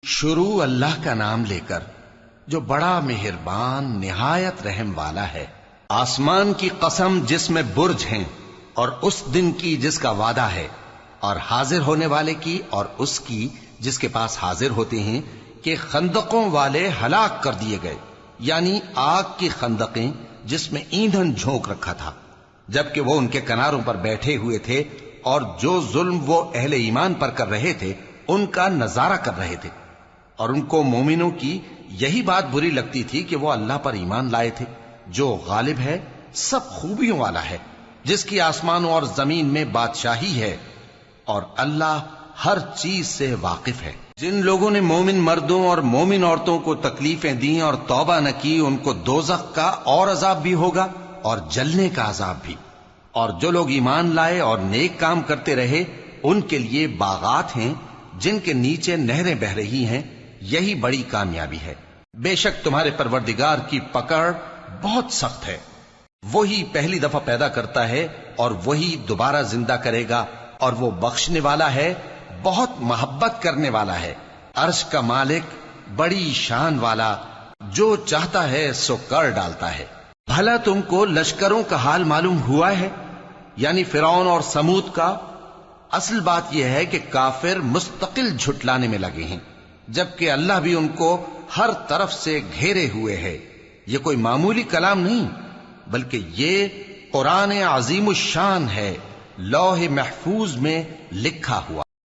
شروع اللہ کا نام لے کر جو بڑا مہربان نہایت رحم والا ہے۔ آسمان کی قسم جس میں برج ہیں، اور اس دن کی جس کا وعدہ ہے، اور حاضر ہونے والے کی اور اس کی جس کے پاس حاضر ہوتے ہیں، کہ خندقوں والے ہلاک کر دیے گئے، یعنی آگ کی خندقیں جس میں ایندھن جھونک رکھا تھا، جبکہ وہ ان کے کناروں پر بیٹھے ہوئے تھے اور جو ظلم وہ اہل ایمان پر کر رہے تھے ان کا نظارہ کر رہے تھے، اور ان کو مومنوں کی یہی بات بری لگتی تھی کہ وہ اللہ پر ایمان لائے تھے جو غالب ہے، سب خوبیوں والا ہے، جس کی آسمانوں اور زمین میں بادشاہی ہے، اور اللہ ہر چیز سے واقف ہے۔ جن لوگوں نے مومن مردوں اور مومن عورتوں کو تکلیفیں دیں اور توبہ نہ کی، ان کو دوزخ کا اور عذاب بھی ہوگا اور جلنے کا عذاب بھی، اور جو لوگ ایمان لائے اور نیک کام کرتے رہے ان کے لیے باغات ہیں جن کے نیچے نہریں بہ رہی ہیں، یہی بڑی کامیابی ہے۔ بے شک تمہارے پروردگار کی پکڑ بہت سخت ہے، وہی پہلی دفعہ پیدا کرتا ہے اور وہی دوبارہ زندہ کرے گا، اور وہ بخشنے والا ہے، بہت محبت کرنے والا ہے، عرش کا مالک، بڑی شان والا، جو چاہتا ہے سو کر ڈالتا ہے۔ بھلا تم کو لشکروں کا حال معلوم ہوا ہے، یعنی فرعون اور سمود کا؟ اصل بات یہ ہے کہ کافر مستقل جھٹلانے میں لگے ہیں، جبکہ اللہ بھی ان کو ہر طرف سے گھیرے ہوئے ہے۔ یہ کوئی معمولی کلام نہیں، بلکہ یہ قرآن عظیم الشان ہے، لوح محفوظ میں لکھا ہوا۔